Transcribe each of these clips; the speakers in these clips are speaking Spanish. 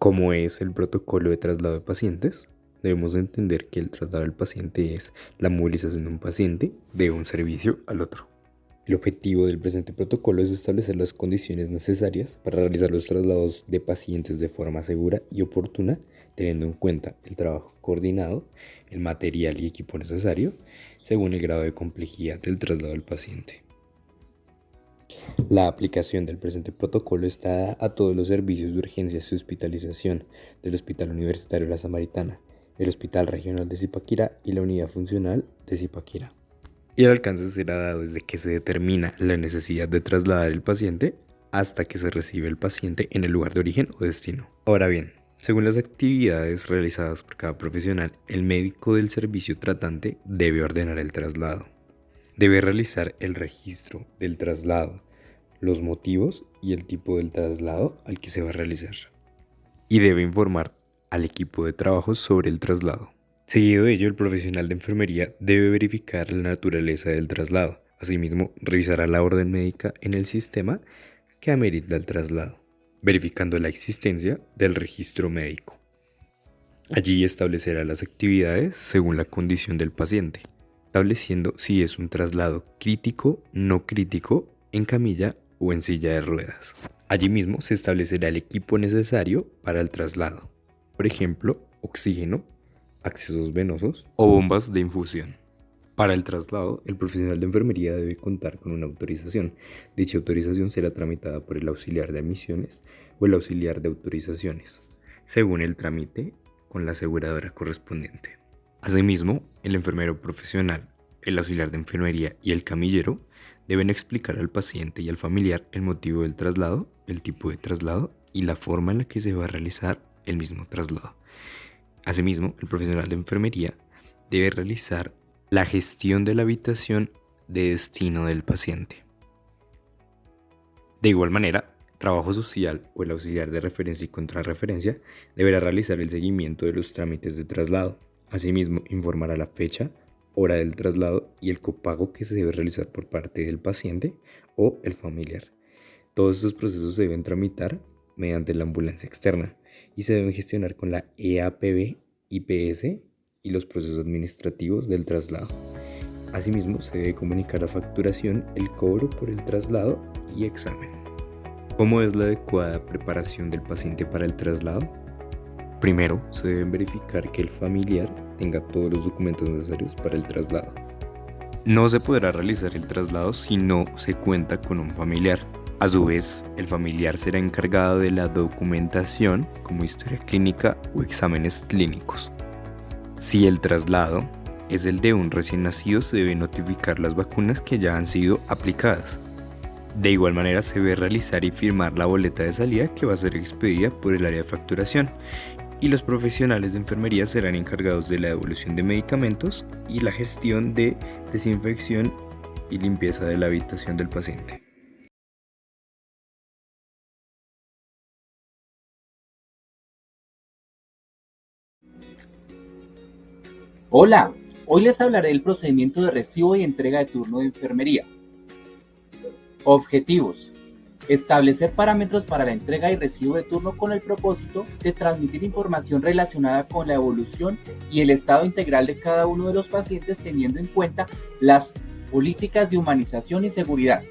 ¿Cómo es el protocolo de traslado de pacientes? Debemos entender que el traslado del paciente es la movilización de un paciente de un servicio al otro. El objetivo del presente protocolo es establecer las condiciones necesarias para realizar los traslados de pacientes de forma segura y oportuna, teniendo en cuenta el trabajo coordinado, el material y equipo necesario, según el grado de complejidad del traslado del paciente. La aplicación del presente protocolo está dada a todos los servicios de urgencias y hospitalización del Hospital Universitario La Samaritana, el Hospital Regional de Zipaquirá y la Unidad Funcional de Zipaquirá. Y el alcance será dado desde que se determina la necesidad de trasladar el paciente hasta que se recibe el paciente en el lugar de origen o destino. Ahora bien, según las actividades realizadas por cada profesional, el médico del servicio tratante debe ordenar el traslado. Debe realizar el registro del traslado, los motivos y el tipo del traslado al que se va a realizar. Y debe informar al equipo de trabajo sobre el traslado. Seguido de ello, el profesional de enfermería debe verificar la naturaleza del traslado. Asimismo, revisará la orden médica en el sistema que amerita el traslado, verificando la existencia del registro médico. Allí establecerá las actividades según la condición del paciente, estableciendo si es un traslado crítico, no crítico, en camilla o en silla de ruedas. Allí mismo se establecerá el equipo necesario para el traslado, por ejemplo, oxígeno, accesos venosos o bombas de infusión. Para el traslado, el profesional de enfermería debe contar con una autorización. Dicha autorización será tramitada por el auxiliar de admisiones o el auxiliar de autorizaciones, según el trámite con la aseguradora correspondiente. Asimismo, el enfermero profesional, el auxiliar de enfermería y el camillero deben explicar al paciente y al familiar el motivo del traslado, el tipo de traslado y la forma en la que se va a realizar el mismo traslado. Asimismo, el profesional de enfermería debe realizar la gestión de la habitación de destino del paciente. De igual manera, trabajo social o el auxiliar de referencia y contrarreferencia deberá realizar el seguimiento de los trámites de traslado. Asimismo, informará la fecha, hora del traslado y el copago que se debe realizar por parte del paciente o el familiar. Todos estos procesos se deben tramitar mediante la ambulancia externa y se deben gestionar con la EAPB, IPS y los procesos administrativos del traslado. Asimismo, se debe comunicar la facturación, el cobro por el traslado y examen. ¿Cómo es la adecuada preparación del paciente para el traslado? Primero, se deben verificar que el familiar tenga todos los documentos necesarios para el traslado. No se podrá realizar el traslado si no se cuenta con un familiar. A su vez, el familiar será encargado de la documentación como historia clínica o exámenes clínicos. Si el traslado es el de un recién nacido, se debe notificar las vacunas que ya han sido aplicadas. De igual manera, se debe realizar y firmar la boleta de salida que va a ser expedida por el área de facturación. Y los profesionales de enfermería serán encargados de la devolución de medicamentos y la gestión de desinfección y limpieza de la habitación del paciente. Hola, hoy les hablaré del procedimiento de recibo y entrega de turno de enfermería. Objetivos. Establecer parámetros para la entrega y recibo de turno con el propósito de transmitir información relacionada con la evolución y el estado integral de cada uno de los pacientes teniendo en cuenta las políticas de humanización y seguridad.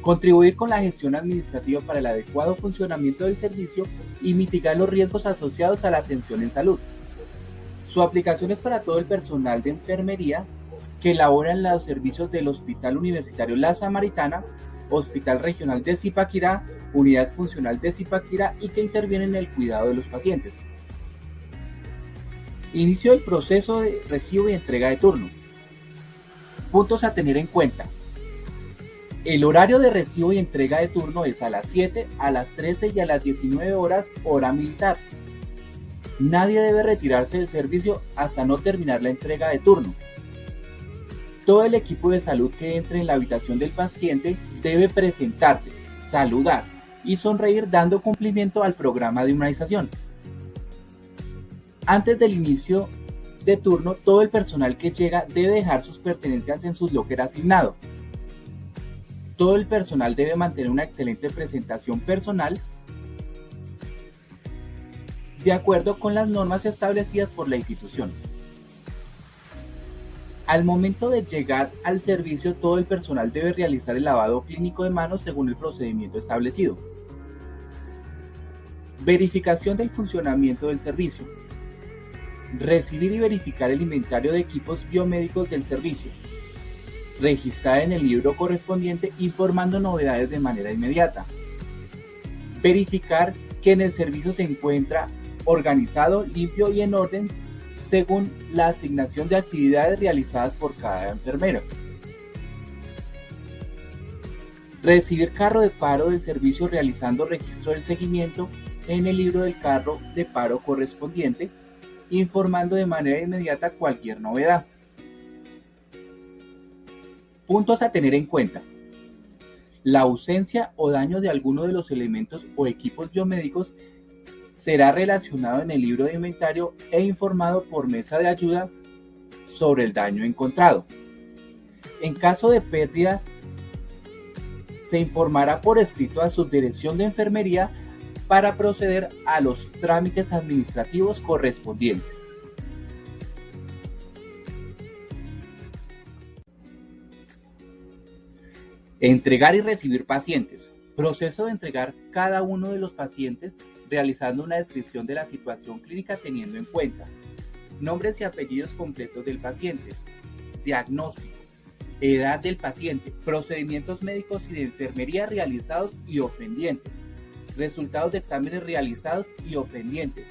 Contribuir con la gestión administrativa para el adecuado funcionamiento del servicio y mitigar los riesgos asociados a la atención en salud. Su aplicación es para todo el personal de enfermería que labora en los servicios del Hospital Universitario La Samaritana, Hospital Regional de Zipaquirá, Unidad Funcional de Zipaquirá y que interviene en el cuidado de los pacientes. Inicio del proceso de recibo y entrega de turno. Puntos a tener en cuenta. El horario de recibo y entrega de turno es a las 7, a las 13 y a las 19 horas hora militar. Nadie debe retirarse del servicio hasta no terminar la entrega de turno. Todo el equipo de salud que entre en la habitación del paciente debe presentarse, saludar y sonreír dando cumplimiento al programa de humanización. Antes del inicio de turno, todo el personal que llega debe dejar sus pertenencias en su locker asignado. Todo el personal debe mantener una excelente presentación personal de acuerdo con las normas establecidas por la institución. Al momento de llegar al servicio, todo el personal debe realizar el lavado clínico de manos según el procedimiento establecido. Verificación del funcionamiento del servicio. Recibir y verificar el inventario de equipos biomédicos del servicio. Registrar en el libro correspondiente informando novedades de manera inmediata. Verificar que en el servicio se encuentra organizado, limpio y en orden según la asignación de actividades realizadas por cada enfermero. Recibir carro de paro del servicio realizando registro del seguimiento en el libro del carro de paro correspondiente, informando de manera inmediata cualquier novedad. Puntos a tener en cuenta. La ausencia o daño de alguno de los elementos o equipos biomédicos será relacionado en el libro de inventario e informado por mesa de ayuda sobre el daño encontrado. En caso de pérdida, se informará por escrito a Subdirección de Enfermería para proceder a los trámites administrativos correspondientes. Entregar y recibir pacientes. Proceso de entregar cada uno de los pacientes realizando una descripción de la situación clínica teniendo en cuenta nombres y apellidos completos del paciente, diagnóstico, edad del paciente, procedimientos médicos y de enfermería realizados y o pendientes, resultados de exámenes realizados y o pendientes,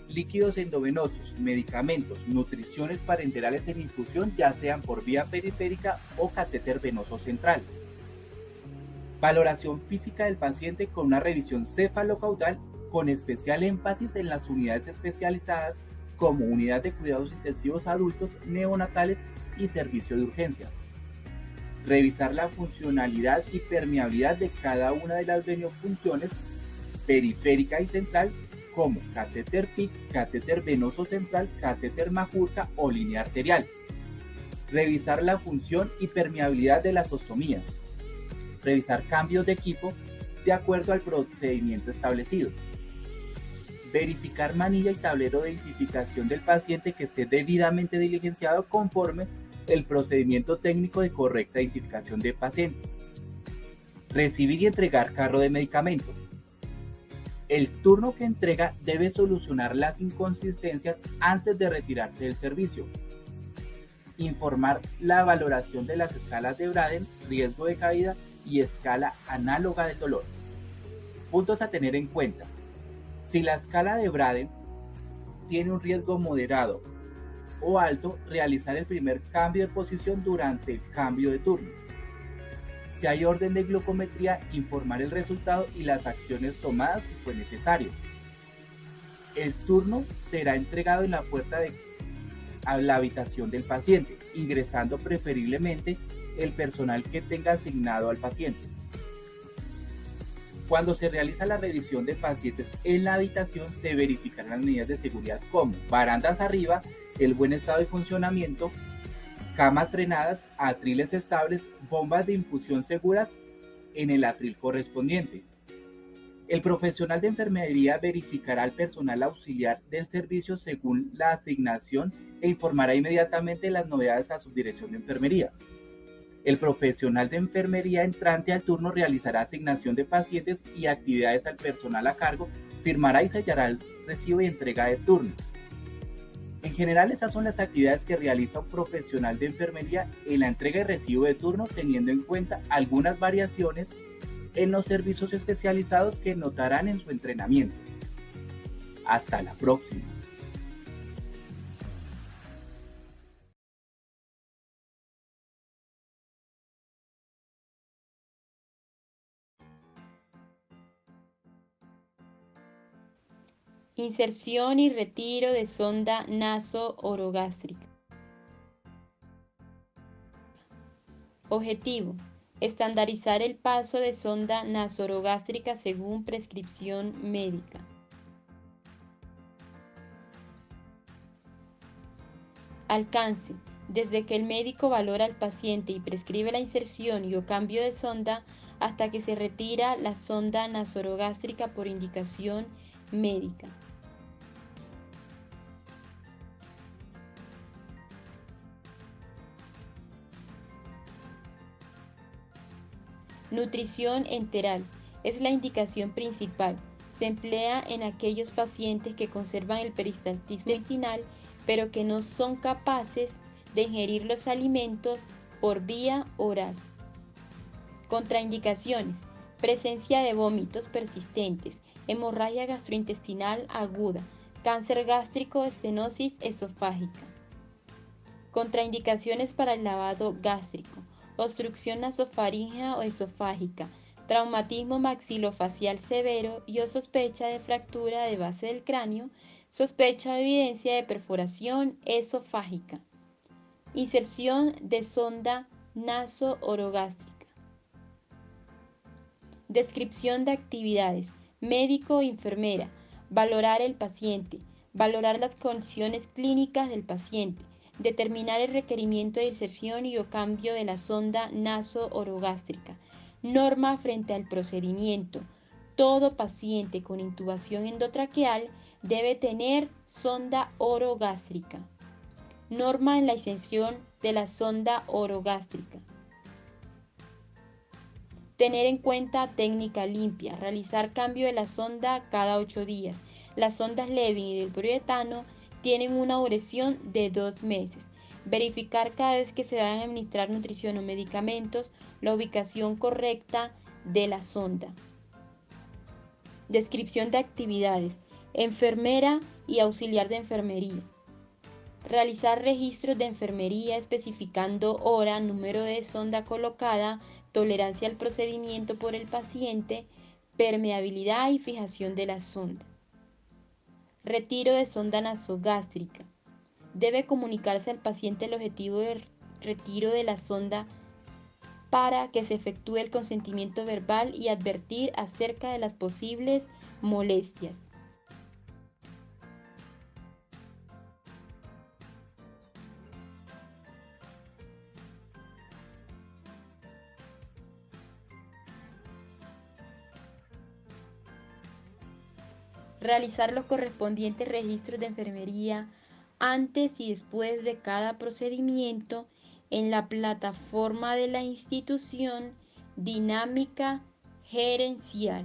líquidos endovenosos, medicamentos, nutriciones parenterales en infusión, ya sean por vía periférica o catéter venoso central. Valoración física del paciente con una revisión cefalocaudal con especial énfasis en las unidades especializadas como unidad de cuidados intensivos adultos, neonatales y servicio de urgencia. Revisar la funcionalidad y permeabilidad de cada una de las venofunciones periférica y central como catéter PIC, catéter venoso central, catéter Majorca o línea arterial. Revisar la función y permeabilidad de las ostomías. Revisar cambios de equipo de acuerdo al procedimiento establecido. Verificar manilla y tablero de identificación del paciente que esté debidamente diligenciado conforme el procedimiento técnico de correcta identificación del paciente. Recibir y entregar carro de medicamento. El turno que entrega debe solucionar las inconsistencias antes de retirarse del servicio. Informar la valoración de las escalas de Braden, riesgo de caída y escala análoga del dolor. Puntos a tener en cuenta. Si la escala de Braden tiene un riesgo moderado o alto, realizar el primer cambio de posición durante el cambio de turno. Si hay orden de glucometría, informar el resultado y las acciones tomadas si fue necesario. El turno será entregado en la puerta a la habitación del paciente, ingresando preferiblemente el personal que tenga asignado al paciente. Cuando se realiza la revisión de pacientes en la habitación, se verificarán las medidas de seguridad como barandas arriba, el buen estado de funcionamiento, camas frenadas, atriles estables, bombas de infusión seguras en el atril correspondiente. El profesional de enfermería verificará al personal auxiliar del servicio según la asignación e informará inmediatamente las novedades a Subdirección de Enfermería. El profesional de enfermería entrante al turno realizará asignación de pacientes y actividades al personal a cargo, firmará y sellará el recibo y entrega de turno. En general, estas son las actividades que realiza un profesional de enfermería en la entrega y recibo de turno, teniendo en cuenta algunas variaciones en los servicios especializados que notarán en su entrenamiento. Hasta la próxima. Inserción y retiro de sonda naso-orogástrica. Objetivo: estandarizar el paso de sonda nasorogástrica según prescripción médica. Alcance: desde que el médico valora al paciente y prescribe la inserción y o cambio de sonda hasta que se retira la sonda nasorogástrica por indicación médica. Nutrición enteral es la indicación principal. Se emplea en aquellos pacientes que conservan el peristaltismo intestinal, pero que no son capaces de ingerir los alimentos por vía oral. Contraindicaciones: presencia de vómitos persistentes, hemorragia gastrointestinal aguda, cáncer gástrico, estenosis esofágica. Contraindicaciones para el lavado gástrico: obstrucción nasofaríngea o esofágica, traumatismo maxilofacial severo y o sospecha de fractura de base del cráneo, sospecha de evidencia de perforación esofágica. Inserción de sonda naso-orogástrica. Descripción de actividades: médico o enfermera, valorar el paciente, valorar las condiciones clínicas del paciente, determinar el requerimiento de inserción y o cambio de la sonda naso-orogástrica. Norma frente al procedimiento: todo paciente con intubación endotraqueal debe tener sonda orogástrica. Norma en la inserción de la sonda orogástrica. Tener en cuenta técnica limpia, realizar cambio de la sonda cada 8 días. Las sondas Levin y del poliuretano tienen una duración de 2 meses. Verificar cada vez que se vayan a administrar nutrición o medicamentos la ubicación correcta de la sonda. Descripción de actividades: enfermera y auxiliar de enfermería. Realizar registros de enfermería especificando hora, número de sonda colocada, tolerancia al procedimiento por el paciente, permeabilidad y fijación de la sonda. Retiro de sonda nasogástrica. Debe comunicarse al paciente el objetivo de retiro de la sonda para que se efectúe el consentimiento verbal y advertir acerca de las posibles molestias. Realizar los correspondientes registros de enfermería antes y después de cada procedimiento en la plataforma de la institución dinámica gerencial.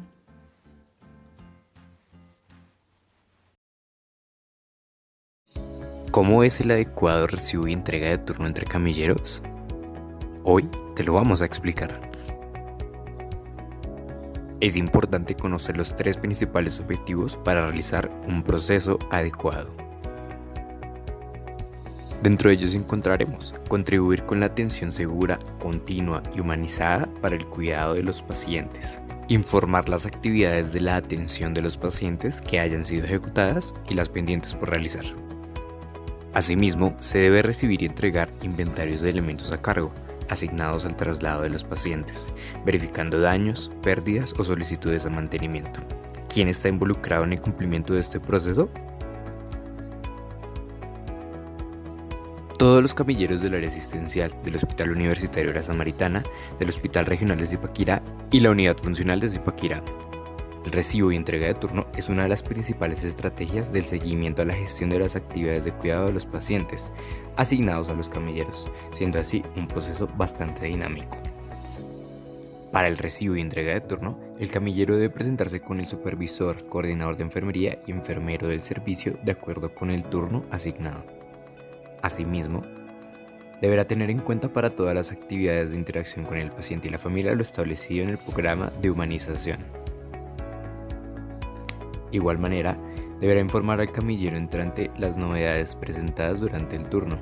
¿Cómo es el adecuado recibo y entrega de turno entre camilleros? Hoy te lo vamos a explicar. Es importante conocer los 3 principales objetivos para realizar un proceso adecuado. Dentro de ellos encontraremos contribuir con la atención segura, continua y humanizada para el cuidado de los pacientes, informar las actividades de la atención de los pacientes que hayan sido ejecutadas y las pendientes por realizar. Asimismo, se debe recibir y entregar inventarios de elementos a cargo, asignados al traslado de los pacientes, verificando daños, pérdidas o solicitudes de mantenimiento. ¿Quién está involucrado en el cumplimiento de este proceso? Todos los camilleros del área asistencial del Hospital Universitario de la Samaritana, del Hospital Regional de Zipaquirá y la Unidad Funcional de Zipaquirá. El recibo y entrega de turno es una de las principales estrategias del seguimiento a la gestión de las actividades de cuidado de los pacientes asignados a los camilleros, siendo así un proceso bastante dinámico. Para el recibo y entrega de turno, el camillero debe presentarse con el supervisor, coordinador de enfermería y enfermero del servicio de acuerdo con el turno asignado. Asimismo, deberá tener en cuenta para todas las actividades de interacción con el paciente y la familia lo establecido en el programa de humanización. Igual manera, deberá informar al camillero entrante las novedades presentadas durante el turno.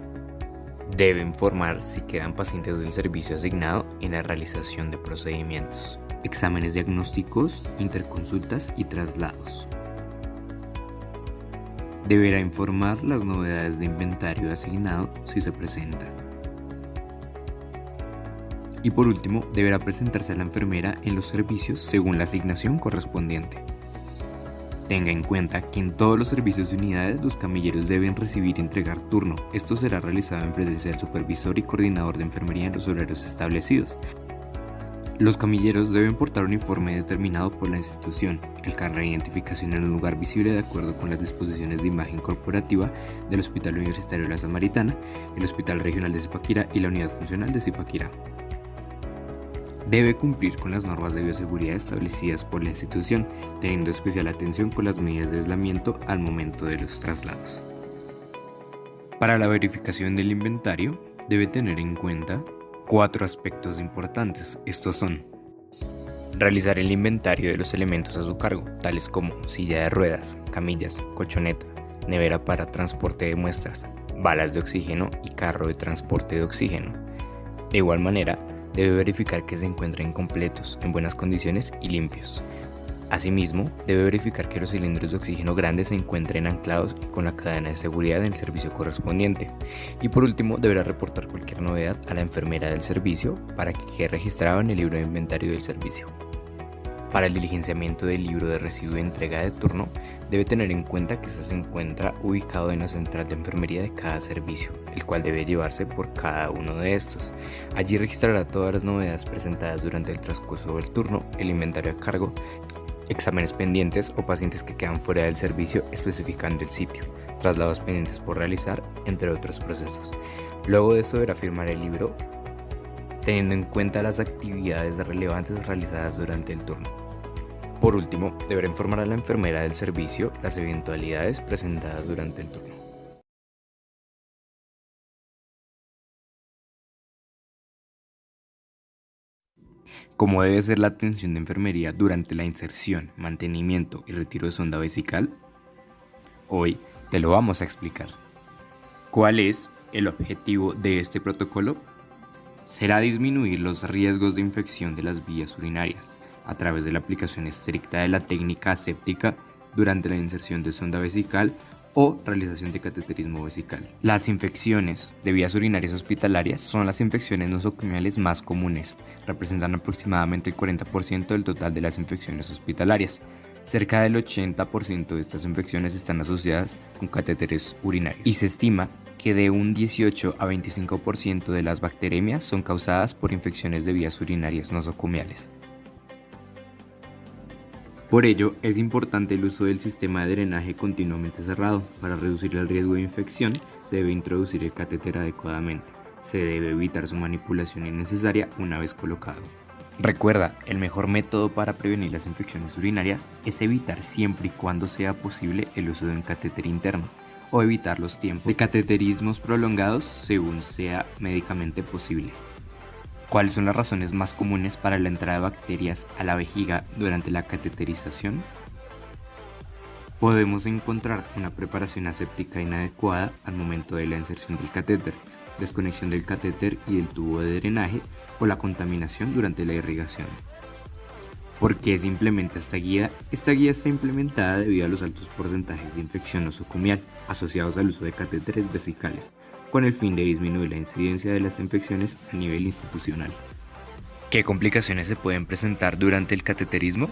Debe informar si quedan pacientes del servicio asignado en la realización de procedimientos, exámenes diagnósticos, interconsultas y traslados. Deberá informar las novedades de inventario asignado si se presenta. Y por último, deberá presentarse a la enfermera en los servicios según la asignación correspondiente. Tenga en cuenta que en todos los servicios y unidades los camilleros deben recibir y entregar turno. Esto será realizado en presencia del supervisor y coordinador de enfermería en los horarios establecidos. Los camilleros deben portar un uniforme determinado por la institución, el carnet de identificación en un lugar visible de acuerdo con las disposiciones de imagen corporativa del Hospital Universitario de la Samaritana, el Hospital Regional de Zipaquirá y la Unidad Funcional de Zipaquirá. Debe cumplir con las normas de bioseguridad establecidas por la institución, teniendo especial atención con las medidas de aislamiento al momento de los traslados. Para la verificación del inventario, debe tener en cuenta 4 aspectos importantes. Estos son: realizar el inventario de los elementos a su cargo, tales como silla de ruedas, camillas, colchoneta, nevera para transporte de muestras, balas de oxígeno y carro de transporte de oxígeno. De igual manera, debe verificar que se encuentren completos, en buenas condiciones y limpios. Asimismo, debe verificar que los cilindros de oxígeno grandes se encuentren anclados y con la cadena de seguridad en el servicio correspondiente. Y por último, deberá reportar cualquier novedad a la enfermera del servicio para que quede registrado en el libro de inventario del servicio. Para el diligenciamiento del libro de recibo de entrega de turno, debe tener en cuenta que éste se encuentra ubicado en la central de enfermería de cada servicio, el cual debe llevarse por cada uno de estos. Allí registrará todas las novedades presentadas durante el transcurso del turno, el inventario a cargo, exámenes pendientes o pacientes que quedan fuera del servicio especificando el sitio, traslados pendientes por realizar, entre otros procesos. Luego de esto deberá firmar el libro, teniendo en cuenta las actividades relevantes realizadas durante el turno. Por último, deberá informar a la enfermera del servicio las eventualidades presentadas durante el turno. ¿Cómo debe ser la atención de enfermería durante la inserción, mantenimiento y retiro de sonda vesical? Hoy te lo vamos a explicar. ¿Cuál es el objetivo de este protocolo? Será disminuir los riesgos de infección de las vías urinarias a través de la aplicación estricta de la técnica aséptica durante la inserción de sonda vesical o realización de cateterismo vesical. Las infecciones de vías urinarias hospitalarias son las infecciones nosocomiales más comunes, representan aproximadamente el 40% del total de las infecciones hospitalarias. Cerca del 80% de estas infecciones están asociadas con catéteres urinarios y se estima que de un 18 a 25% de las bacteremias son causadas por infecciones de vías urinarias nosocomiales. Por ello, es importante el uso del sistema de drenaje continuamente cerrado. Para reducir el riesgo de infección, se debe introducir el catéter adecuadamente. Se debe evitar su manipulación innecesaria una vez colocado. Recuerda, el mejor método para prevenir las infecciones urinarias es evitar siempre y cuando sea posible el uso de un catéter interno o evitar los tiempos de cateterismos prolongados según sea médicamente posible. ¿Cuáles son las razones más comunes para la entrada de bacterias a la vejiga durante la cateterización? Podemos encontrar una preparación aséptica inadecuada al momento de la inserción del catéter, desconexión del catéter y del tubo de drenaje o la contaminación durante la irrigación. ¿Por qué se implementa esta guía? Esta guía está implementada debido a los altos porcentajes de infección nosocomial asociados al uso de catéteres vesicales, con el fin de disminuir la incidencia de las infecciones a nivel institucional. ¿Qué complicaciones se pueden presentar durante el cateterismo?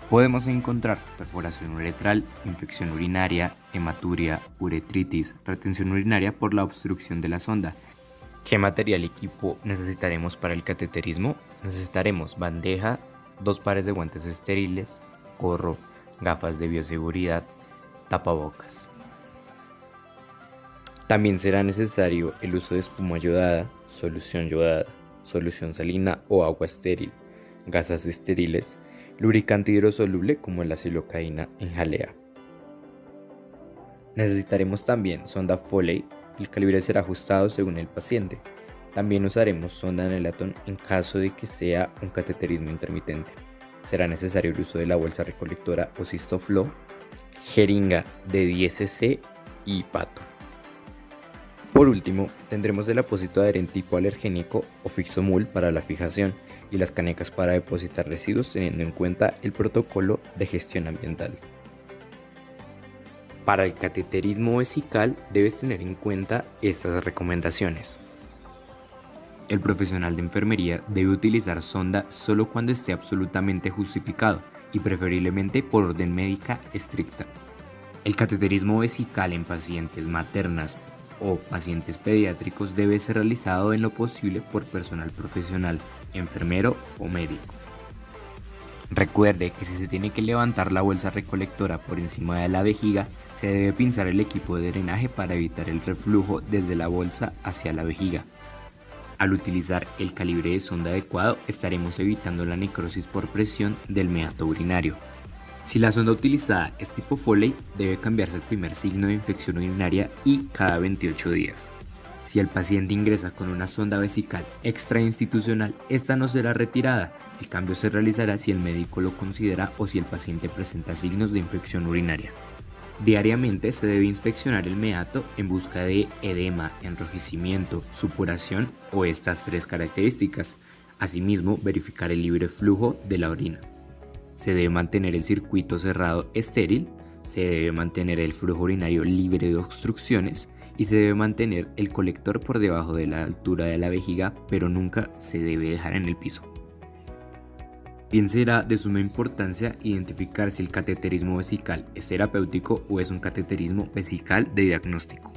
Podemos encontrar perforación uretral, infección urinaria, hematuria, uretritis, retención urinaria por la obstrucción de la sonda. ¿Qué material y equipo necesitaremos para el cateterismo? Necesitaremos bandeja, 2 pares de guantes estériles, gorro, gafas de bioseguridad, tapabocas. También será necesario el uso de espuma yodada, solución salina o agua estéril, gasas estériles, lubricante hidrosoluble como la silocaína en jalea. Necesitaremos también sonda Foley, el calibre será ajustado según el paciente. También usaremos sonda Nelaton en caso de que sea un cateterismo intermitente. Será necesario el uso de la bolsa recolectora o Cistoflo, jeringa de 10 cc y pato. Por último, tendremos el apósito adherente hipoalergénico o Fixomul para la fijación y las canecas para depositar residuos teniendo en cuenta el protocolo de gestión ambiental. Para el cateterismo vesical debes tener en cuenta estas recomendaciones. El profesional de enfermería debe utilizar sonda solo cuando esté absolutamente justificado y preferiblemente por orden médica estricta. El cateterismo vesical en pacientes maternas o pacientes pediátricos debe ser realizado en lo posible por personal profesional, enfermero o médico. Recuerde que si se tiene que levantar la bolsa recolectora por encima de la vejiga, se debe pinzar el equipo de drenaje para evitar el reflujo desde la bolsa hacia la vejiga. Al utilizar el calibre de sonda adecuado, estaremos evitando la necrosis por presión del meato urinario. Si la sonda utilizada es tipo Foley, debe cambiarse el primer signo de infección urinaria y cada 28 días. Si el paciente ingresa con una sonda vesical extrainstitucional, esta no será retirada. El cambio se realizará si el médico lo considera o si el paciente presenta signos de infección urinaria. Diariamente se debe inspeccionar el meato en busca de edema, enrojecimiento, supuración o estas 3 características. Asimismo, verificar el libre flujo de la orina. Se debe mantener el circuito cerrado estéril, se debe mantener el flujo urinario libre de obstrucciones y se debe mantener el colector por debajo de la altura de la vejiga, pero nunca se debe dejar en el piso. Bien, será de suma importancia identificar si el cateterismo vesical es terapéutico o es un cateterismo vesical de diagnóstico,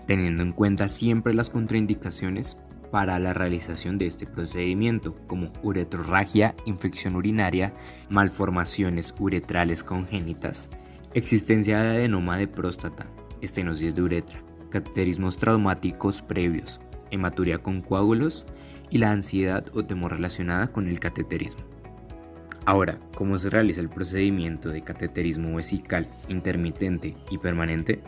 teniendo en cuenta siempre las contraindicaciones para la realización de este procedimiento, como uretrorragia, infección urinaria, malformaciones uretrales congénitas, existencia de adenoma de próstata, estenosis de uretra, cateterismos traumáticos previos, hematuria con coágulos y la ansiedad o temor relacionada con el cateterismo. Ahora, ¿cómo se realiza el procedimiento de cateterismo vesical intermitente y permanente?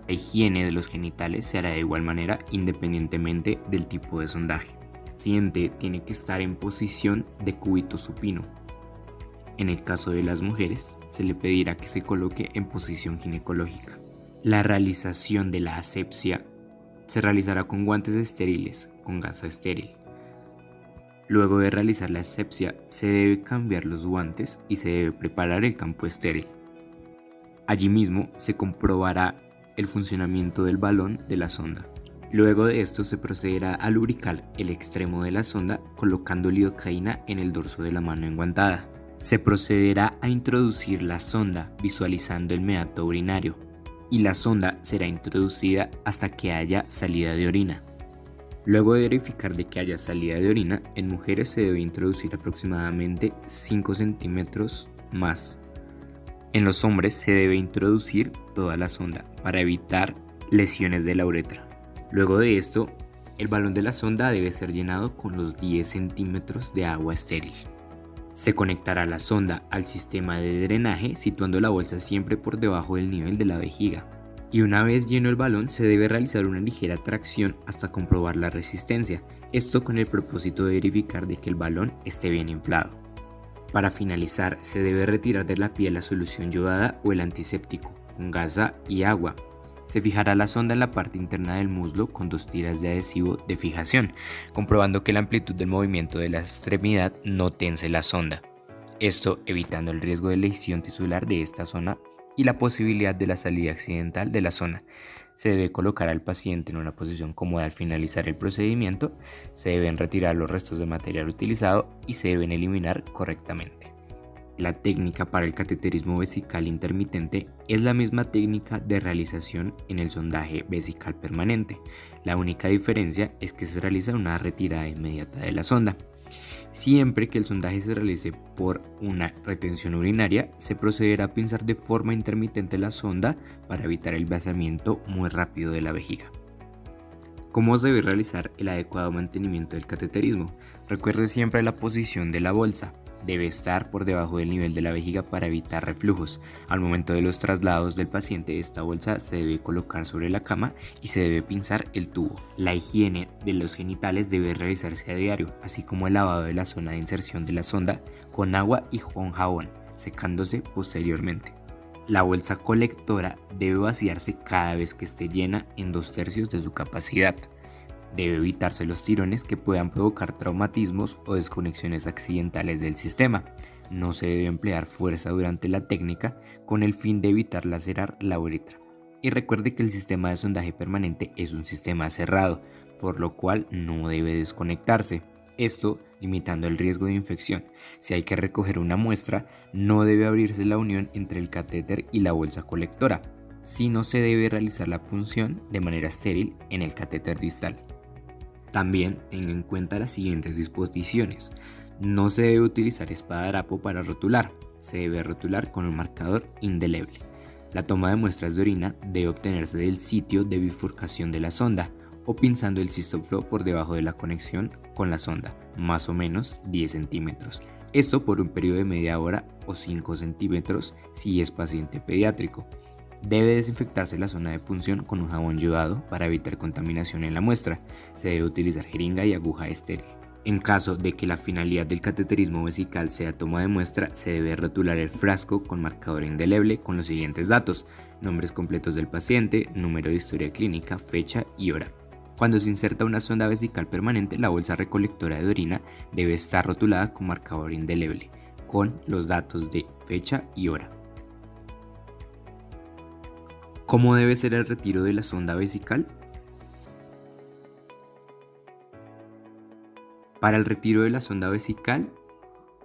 La higiene de los genitales se hará de igual manera independientemente del tipo de sondaje. El paciente tiene que estar en posición de cúbito supino. En el caso de las mujeres, se le pedirá que se coloque en posición ginecológica. La realización de la asepsia se realizará con guantes estériles, con gasa estéril. Luego de realizar la asepsia, se debe cambiar los guantes y se debe preparar el campo estéril. Allí mismo se comprobará el funcionamiento del balón de la sonda. Luego de esto se procederá a lubricar el extremo de la sonda colocando lidocaína en el dorso de la mano enguantada. Se procederá a introducir la sonda visualizando el meato urinario y la sonda será introducida hasta que haya salida de orina. Luego de verificar de que haya salida de orina, en mujeres se debe introducir aproximadamente 5 centímetros más. En los hombres se debe introducir toda la sonda para evitar lesiones de la uretra. Luego de esto, el balón de la sonda debe ser llenado con los 10 centímetros de agua estéril. Se conectará la sonda al sistema de drenaje situando la bolsa siempre por debajo del nivel de la vejiga. Y una vez lleno el balón se debe realizar una ligera tracción hasta comprobar la resistencia, esto con el propósito de verificar de que el balón esté bien inflado. Para finalizar, se debe retirar de la piel la solución yodada o el antiséptico, con gasa y agua. Se fijará la sonda en la parte interna del muslo con 2 tiras de adhesivo de fijación, comprobando que la amplitud del movimiento de la extremidad no tense la sonda. Esto evitando el riesgo de lesión tisular de esta zona y la posibilidad de la salida accidental de la zona. Se debe colocar al paciente en una posición cómoda al finalizar el procedimiento, se deben retirar los restos de material utilizado y se deben eliminar correctamente. La técnica para el cateterismo vesical intermitente es la misma técnica de realización en el sondaje vesical permanente. La única diferencia es que se realiza una retirada inmediata de la sonda. Siempre que el sondaje se realice por una retención urinaria, se procederá a pinzar de forma intermitente la sonda para evitar el vaciamiento muy rápido de la vejiga. ¿Cómo se debe realizar el adecuado mantenimiento del cateterismo? Recuerde siempre la posición de la bolsa. Debe estar por debajo del nivel de la vejiga para evitar reflujos. Al momento de los traslados del paciente, esta bolsa se debe colocar sobre la cama y se debe pinzar el tubo. La higiene de los genitales debe realizarse a diario, así como el lavado de la zona de inserción de la sonda con agua y con jabón, secándose posteriormente. La bolsa colectora debe vaciarse cada vez que esté llena en 2/3 de su capacidad. Debe evitarse los tirones que puedan provocar traumatismos o desconexiones accidentales del sistema. No se debe emplear fuerza durante la técnica con el fin de evitar lacerar la uretra. Y recuerde que el sistema de sondaje permanente es un sistema cerrado, por lo cual no debe desconectarse. Esto limitando el riesgo de infección. Si hay que recoger una muestra, no debe abrirse la unión entre el catéter y la bolsa colectora, sino se debe realizar la punción de manera estéril en el catéter distal. También tenga en cuenta las siguientes disposiciones. No se debe utilizar espadadrapo para rotular, se debe rotular con un marcador indeleble. La toma de muestras de orina debe obtenerse del sitio de bifurcación de la sonda o pinzando el Systole Flow por debajo de la conexión con la sonda, más o menos 10 centímetros. Esto por un periodo de media hora o 5 centímetros si es paciente pediátrico. Debe desinfectarse la zona de punción con un jabón yodado para evitar contaminación en la muestra. Se debe utilizar jeringa y aguja estéril. En caso de que la finalidad del cateterismo vesical sea toma de muestra, se debe rotular el frasco con marcador indeleble con los siguientes datos: nombres completos del paciente, número de historia clínica, fecha y hora. Cuando se inserta una sonda vesical permanente, la bolsa recolectora de orina debe estar rotulada con marcador indeleble con los datos de fecha y hora. ¿Cómo debe ser el retiro de la sonda vesical? Para el retiro de la sonda vesical,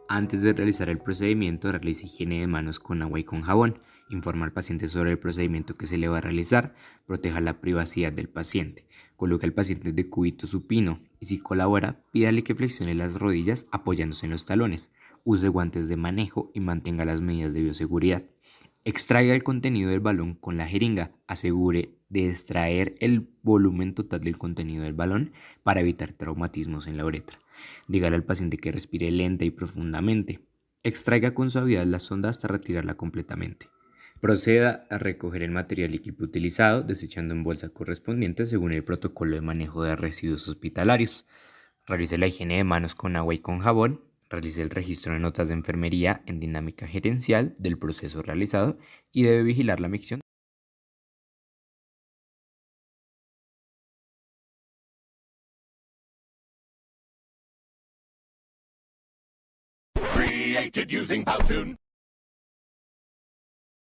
antes de realizar el procedimiento, realice higiene de manos con agua y con jabón. Informa al paciente sobre el procedimiento que se le va a realizar. Proteja la privacidad del paciente. Coloque al paciente de cúbito supino y, si colabora, pídale que flexione las rodillas apoyándose en los talones. Use guantes de manejo y mantenga las medidas de bioseguridad. Extraiga el contenido del balón con la jeringa. Asegure de extraer el volumen total del contenido del balón para evitar traumatismos en la uretra. Dígale al paciente que respire lenta y profundamente. Extraiga con suavidad la sonda hasta retirarla completamente. Proceda a recoger el material y equipo utilizado, desechando en bolsa correspondiente según el protocolo de manejo de residuos hospitalarios. Realice la higiene de manos con agua y con jabón. Realice el registro de notas de enfermería en dinámica gerencial del proceso realizado y debe vigilar la micción. Created using Powtoon.